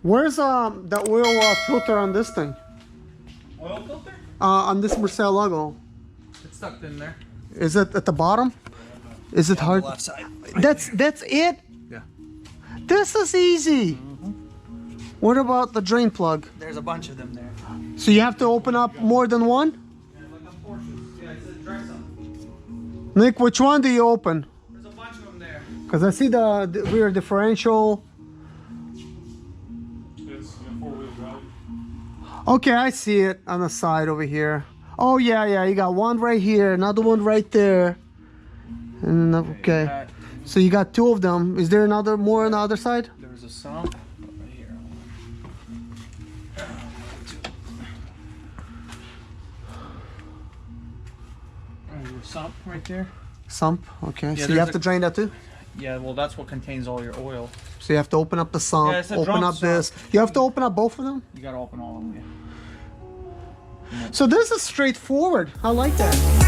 Where's the oil filter on this thing? Oil filter? On this Murciélago. It's tucked in there. Is it at the bottom? Is it hard? On the left side. That's it? Yeah. This is easy. What about the drain plug? There's a bunch of them there. So you have to open up more than one? Yeah, like a portion. Yeah, it says dress up. Nick, which one do you open? There's a bunch of them there. Because I see the rear differential. It's four-wheel drive. Okay, I see it on the side over here. Oh yeah, you got one right here, another one right there. And okay. So you got two of them. Is there another more on the other side? There's a sump right here. There's a sump right there. Sump, okay. Yeah, So you have to drain that too? Yeah, well, that's what contains all your oil. So you have to open up the sump, Yeah, it's a open drum up this. sump. You have to open up both of them? You gotta open all of them. Yeah. So this is straightforward. I like that.